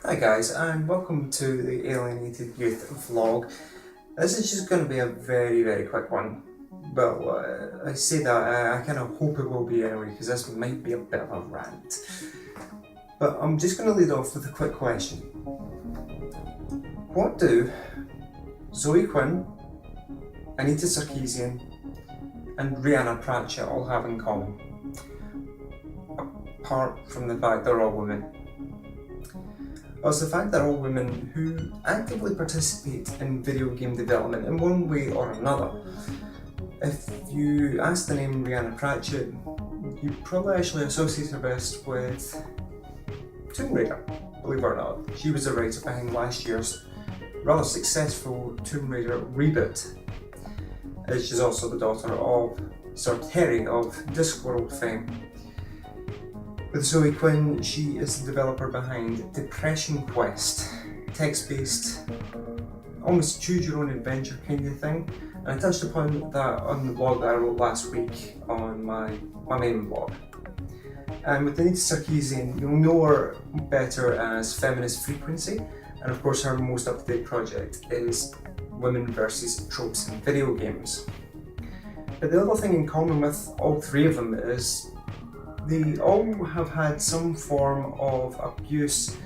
Hi guys, and welcome to the Alienated Youth vlog. This is just going to be a very quick one. Well, I say that, I kind of hope it will be anyway, because this might be a bit of a rant. But I'm just going to lead off with a quick question. What do Zoe Quinn, Anita Sarkeesian and Rhianna Pratchett all have in common? Apart from the fact they're all women. Well, it's the fact that all women who actively participate in video game development in one way or another. If you ask the name Rhianna Pratchett, you probably actually associate her best with Tomb Raider, believe it or not. She was the writer behind last year's rather successful Tomb Raider reboot. She's also the daughter of Sir Terry of Discworld fame. With Zoe Quinn, she is the developer behind Depression Quest, text-based, almost choose-your-own-adventure kind of thing. And I touched upon that on the blog that I wrote last week on my main blog. And with Anita Sarkeesian, you'll know her better as Feminist Frequency, and of course her most up-to-date project is Women versus Tropes in Video Games. But the other thing in common with all three of them is they all have had some form of abuse,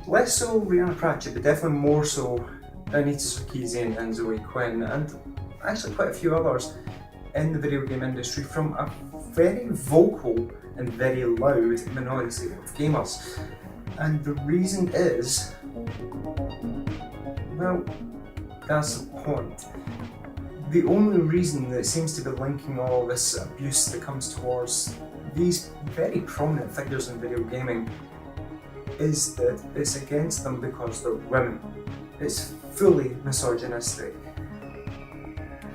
less so Rhianna Pratchett, but definitely more so Anita Sarkeesian and Zoe Quinn, and actually quite a few others in the video game industry from a very vocal and very loud minority of gamers. And the reason is, well, that's the point. The only reason that seems to be linking all this abuse that comes towards these very prominent figures in video gaming is that it's against them because they're women. It's fully misogynistic.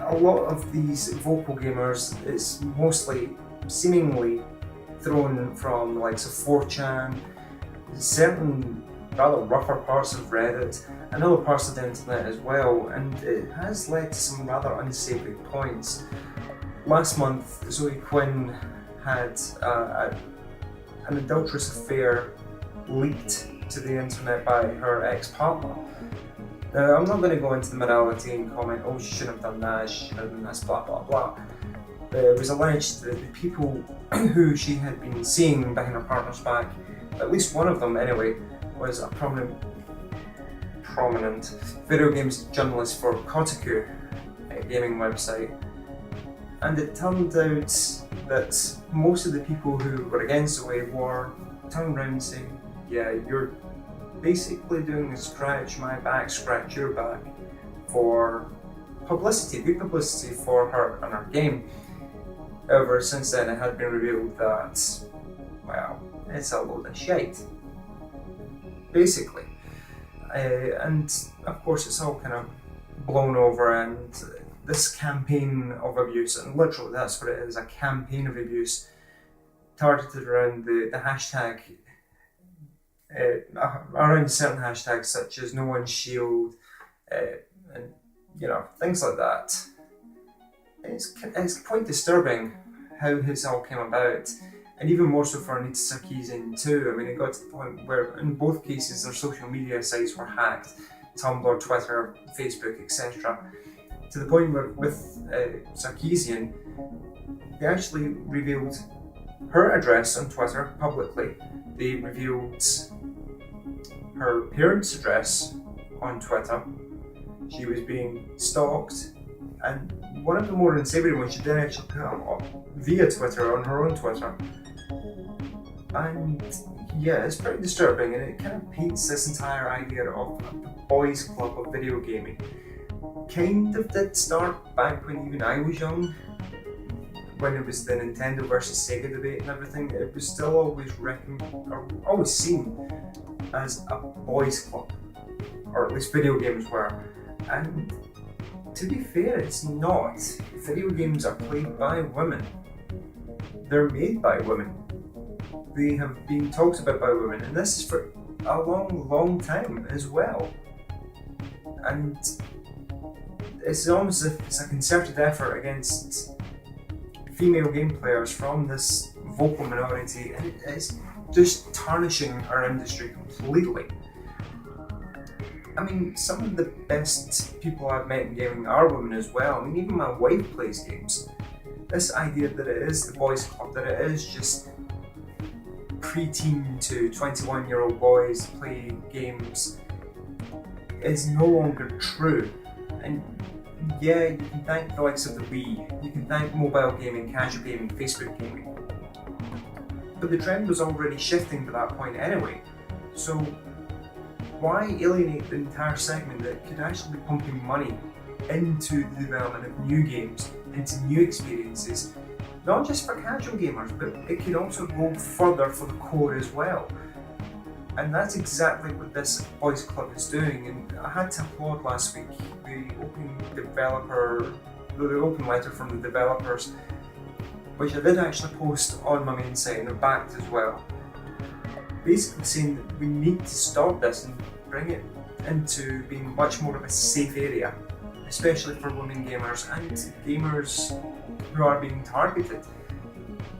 A lot of these vocal gamers is mostly seemingly thrown from the likes of 4chan, certain rather rougher parts of Reddit and other parts of the internet as well, and it has led to some rather unsavoury points. Last month, Zoe Quinn had an adulterous affair leaked to the internet by her ex-partner. Now, I'm not going to go into the morality and comment, oh, she shouldn't have done that, she should have done this, blah blah blah. But it was alleged that the people who she had been seeing behind her partner's back, at least one of them anyway, was a prominent video games journalist for Kotaku, a gaming website. And it turned out that most of the people who were against Zoe were turned around saying, yeah, you're basically doing a scratch my back, scratch your back for publicity, good publicity for her and her game. However, since then it had been revealed that, well, it's a load of shite, basically. And of course it's all kind of blown over, and this campaign of abuse, and literally that's what it is, a campaign of abuse targeted around the hashtag, around certain hashtags such as No One Shield, and things like that. It's quite disturbing how this all came about, and even more so for Anita Sarkeesian too. I mean, it got to the point where in both cases their social media sites were hacked, Tumblr, Twitter, Facebook, etc. To the point where with Sarkeesian, they actually revealed her address on Twitter publicly. They revealed her parents' address on Twitter. She was being stalked, and one of the more unsavory ones she did actually put up via Twitter on her own Twitter. And yeah, it's pretty disturbing, and it kind of paints this entire idea of the boys' club of video gaming. Kind of did start back when even I was young, when it was the Nintendo versus Sega debate and everything. It was still always seen as a boys' club, or at least video games were. And to be fair, it's not. Video games are played by women. They're made by women. They have been talked about by women, and this is for a long time as well. And it's almost as if it's a concerted effort against female game players from this vocal minority, and it's just tarnishing our industry completely. I mean, some of the best people I've met in gaming are women as well. I mean, even my wife plays games. This idea that it is the boys' club, that it is just pre-teen to 21-year-old boys play games, is no longer true. And yeah, you can thank the likes of the Wii, you can thank mobile gaming, casual gaming, Facebook gaming. But the trend was already shifting to that point anyway. So why alienate the entire segment that could actually be pumping money into the development of new games, into new experiences, not just for casual gamers, but it could also go further for the core as well. And that's exactly what this boys club is doing, and I had to applaud last week the open letter from the developers, which I did actually post on my main site and are backed as well. Basically saying that we need to stop this and bring it into being much more of a safe area, especially for women gamers and gamers who are being targeted.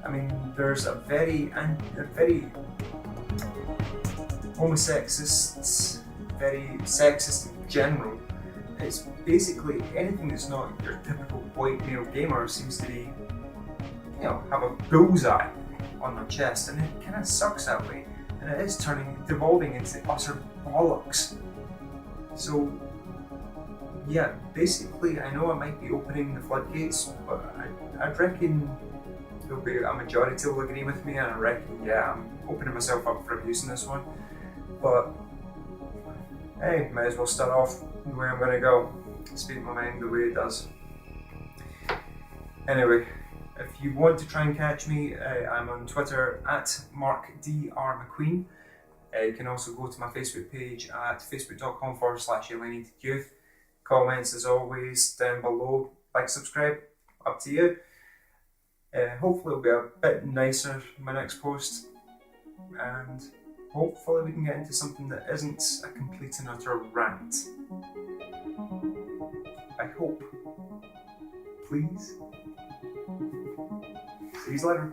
I mean, there's a very homosexist, very sexist in general. It's basically anything that's not your typical white male gamer seems to be, have a bullseye on their chest, and it kind of sucks that way. And it is devolving into utter bollocks. So yeah, basically I know I might be opening the floodgates, but I reckon there'll be a majority will agree with me, and I reckon, I'm opening myself up for abuse in this one. But hey, might as well start off the way I'm gonna go. Speak my mind the way it does. Anyway, if you want to try and catch me, I'm on Twitter at MarkDRMcQueen. You can also go to my Facebook page at facebook.com/alienatedyouth. Comments as always down below. Like, subscribe, up to you. Hopefully it'll be a bit nicer in my next post, and hopefully we can get into something that isn't a complete and utter rant. I hope. Please. See you later.